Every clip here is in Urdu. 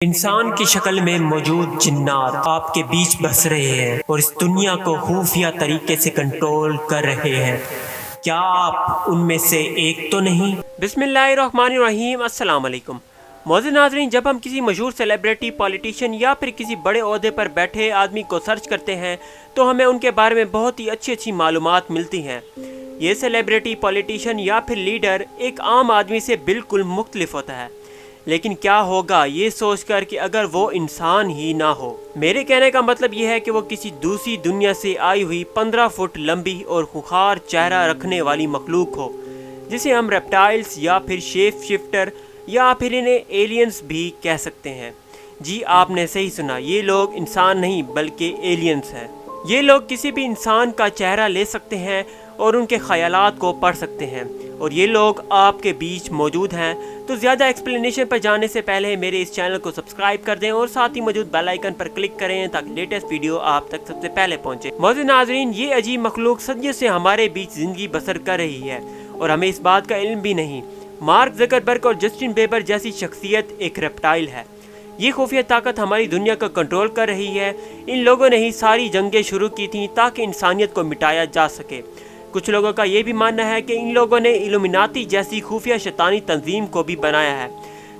انسان کی شکل میں موجود جنات آپ کے بیچ بس رہے ہیں اور اس دنیا کو خفیہ طریقے سے کنٹرول کر رہے ہیں۔ کیا آپ ان میں سے ایک تو نہیں؟ بسم اللہ الرحمن الرحیم۔ السلام علیکم معزز ناظرین، جب ہم کسی مشہور سیلیبریٹی، پولیٹیشین یا پھر کسی بڑے عہدے پر بیٹھے آدمی کو سرچ کرتے ہیں تو ہمیں ان کے بارے میں بہت ہی اچھی معلومات ملتی ہیں۔ یہ سیلیبریٹی، پولیٹیشین یا پھر لیڈر ایک عام آدمی سے بالکل مختلف ہوتا ہے، لیکن کیا ہوگا یہ سوچ کر کہ اگر وہ انسان ہی نہ ہو؟ میرے کہنے کا مطلب یہ ہے کہ وہ کسی دوسری دنیا سے آئی ہوئی 15 فٹ لمبی اور خوخار چہرہ رکھنے والی مخلوق ہو، جسے ہم ریپٹائلز یا پھر شیپ شفٹر یا پھر انہیں ایلینز بھی کہہ سکتے ہیں۔ جی آپ نے صحیح سنا، یہ لوگ انسان نہیں بلکہ ایلینز ہیں۔ یہ لوگ کسی بھی انسان کا چہرہ لے سکتے ہیں اور ان کے خیالات کو پڑھ سکتے ہیں، اور یہ لوگ آپ کے بیچ موجود ہیں۔ تو زیادہ ایکسپلینیشن پر جانے سے پہلے میرے اس چینل کو سبسکرائب کر دیں اور ساتھ ہی موجود بیل آئیکن پر کلک کریں تاکہ لیٹسٹ ویڈیو آپ تک سب سے پہلے پہنچے۔ معزز ناظرین، یہ عجیب مخلوق صدیوں سے ہمارے بیچ زندگی بسر کر رہی ہے اور ہمیں اس بات کا علم بھی نہیں۔ مارک زکربرگ اور جسٹن بیبر جیسی شخصیت ایک ریپٹائل ہے۔ یہ خفیہ طاقت ہماری دنیا کو کنٹرول کر رہی ہے۔ ان لوگوں نے ہی ساری جنگیں شروع کی تھیں تاکہ انسانیت کو مٹایا جا سکے۔ کچھ لوگوں کا یہ بھی ماننا ہے کہ ان لوگوں نے الومناتی جیسی خفیہ شیطانی تنظیم کو بھی بنایا ہے۔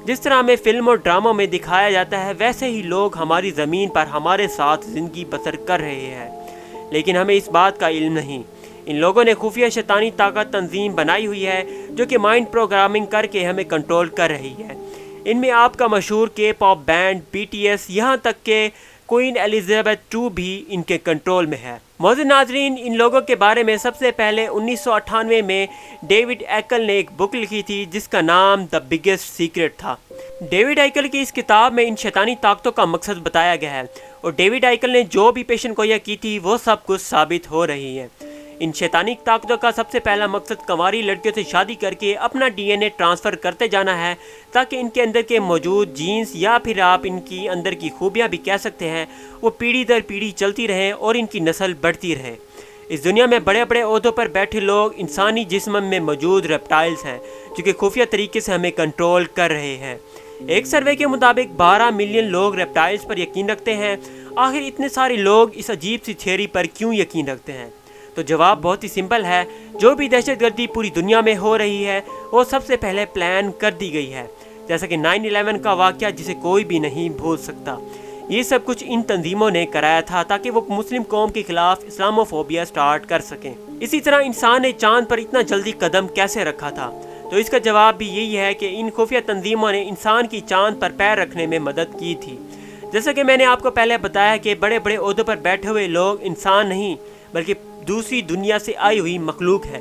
جس طرح ہمیں فلم اور ڈراموں میں دکھایا جاتا ہے، ویسے ہی لوگ ہماری زمین پر ہمارے ساتھ زندگی بسر کر رہے ہیں، لیکن ہمیں اس بات کا علم نہیں۔ ان لوگوں نے خفیہ شیطانی طاقت تنظیم بنائی ہوئی ہے جو کہ مائنڈ پروگرامنگ کر کے ہمیں کنٹرول کر رہی ہے۔ ان میں آپ کا مشہور کے پاپ بینڈ BTS، یہاں تک کہ کوئین ایلزابتھ II بھی ان کے کنٹرول میں ہے۔ معزز ناظرین، ان لوگوں کے بارے میں سب سے پہلے 1998 میں ڈیوڈ ایکل نے ایک بک لکھی تھی جس کا نام دی بگیسٹ سیکرٹ تھا۔ ڈیوڈ ایکل کی اس کتاب میں ان شیطانی طاقتوں کا مقصد بتایا گیا ہے، اور ڈیوڈ ایکل نے جو بھی پیشن گوئیاں کی تھی وہ سب کچھ ثابت ہو رہی ہے۔ ان شیطانی طاقتوں کا سب سے پہلا مقصد کنواری لڑکیوں سے شادی کر کے اپنا DNA ٹرانسفر کرتے جانا ہے تاکہ ان کے اندر کے موجود جینز یا پھر آپ ان کی اندر کی خوبیاں بھی کہہ سکتے ہیں، وہ پیڑھی در پیڑھی چلتی رہیں اور ان کی نسل بڑھتی رہے۔ اس دنیا میں بڑے بڑے عہدوں پر بیٹھے لوگ انسانی جسم میں موجود ریپٹائلز ہیں جو کہ خفیہ طریقے سے ہمیں کنٹرول کر رہے ہیں۔ ایک سروے کے مطابق 12 ملین لوگ ریپٹائلز پر یقین رکھتے ہیں۔ آخر اتنے سارے لوگ اس عجیب سی تھیوری پر کیوں یقین رکھتے ہیں؟ تو جواب بہت ہی سمپل ہے۔ جو بھی دہشت گردی پوری دنیا میں ہو رہی ہے وہ سب سے پہلے پلان کر دی گئی ہے، جیسا کہ 9/11 کا واقعہ جسے کوئی بھی نہیں بھول سکتا۔ یہ سب کچھ ان تنظیموں نے کرایا تھا تاکہ وہ مسلم قوم کے خلاف اسلاموفوبیا سٹارٹ کر سکیں۔ اسی طرح انسان نے چاند پر اتنا جلدی قدم کیسے رکھا تھا؟ تو اس کا جواب بھی یہی ہے کہ ان خفیہ تنظیموں نے انسان کی چاند پر پیر رکھنے میں مدد کی تھی۔ جیسا کہ میں نے آپ کو پہلے بتایا کہ بڑے بڑے عہدوں پر بیٹھے ہوئے لوگ انسان نہیں بلکہ دوسری دنیا سے آئی ہوئی مخلوق ہے،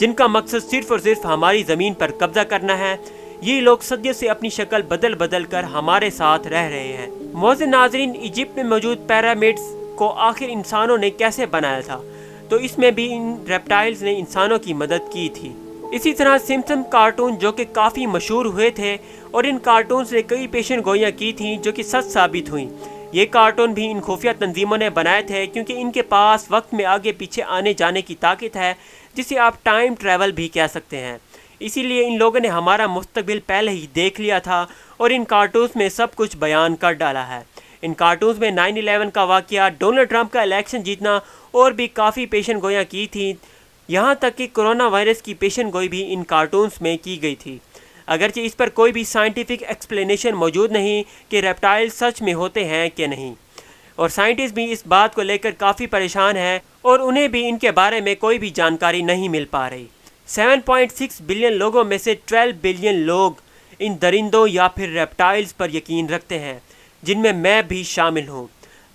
جن کا مقصد صرف اور صرف ہماری زمین پر قبضہ کرنا ہے۔ یہ لوگ صدیوں سے اپنی شکل بدل کر ہمارے ساتھ رہ رہے ہیں۔ معزز ناظرین، ایجپٹ میں موجود پیرامڈز کو آخر انسانوں نے کیسے بنایا تھا؟ تو اس میں بھی ان ریپٹائلز نے انسانوں کی مدد کی تھی۔ اسی طرح سمپسن کارٹون جو کہ کافی مشہور ہوئے تھے، اور ان کارٹونز نے کئی پیشن گوئیاں کی تھیں جو کہ سچ ثابت ہوئیں۔ یہ کارٹون بھی ان خفیہ تنظیموں نے بنائے تھے کیونکہ ان کے پاس وقت میں آگے پیچھے آنے جانے کی طاقت ہے، جسے آپ ٹائم ٹریول بھی کہہ سکتے ہیں۔ اسی لیے ان لوگوں نے ہمارا مستقبل پہلے ہی دیکھ لیا تھا اور ان کارٹونز میں سب کچھ بیان کر ڈالا ہے۔ ان کارٹونز میں 9/11 کا واقعہ، ڈونلڈ ٹرمپ کا الیکشن جیتنا اور بھی کافی پیشن گوئیاں کی تھیں، یہاں تک کہ کورونا وائرس کی پیشن گوئی بھی ان کارٹونز میں کی گئی تھی۔ اگرچہ اس پر کوئی بھی سائنٹیفک ایکسپلینیشن موجود نہیں کہ ریپٹائل سچ میں ہوتے ہیں کہ نہیں، اور سائنٹسٹ بھی اس بات کو لے کر کافی پریشان ہیں اور انہیں بھی ان کے بارے میں کوئی بھی جانکاری نہیں مل پا رہی۔ 7.6 بلین لوگوں میں سے 12 بلین لوگ ان درندوں یا پھر ریپٹائلز پر یقین رکھتے ہیں، جن میں میں بھی شامل ہوں۔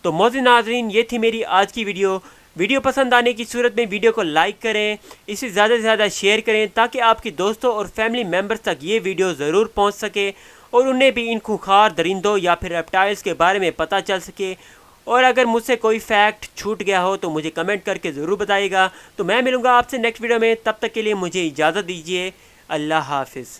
تو معزز ناظرین، یہ تھی میری آج کی ویڈیو پسند آنے کی صورت میں ویڈیو کو لائک کریں، اسے زیادہ سے زیادہ شیئر کریں تاکہ آپ کے دوستوں اور فیملی ممبرز تک یہ ویڈیو ضرور پہنچ سکے اور انہیں بھی ان خوخار درندوں یا پھر ریپٹائلز کے بارے میں پتہ چل سکے۔ اور اگر مجھ سے کوئی فیکٹ چھوٹ گیا ہو تو مجھے کمنٹ کر کے ضرور بتائیے گا۔ تو میں ملوں گا آپ سے نیکسٹ ویڈیو میں، تب تک کے لیے مجھے اجازت دیجیے۔ اللہ حافظ۔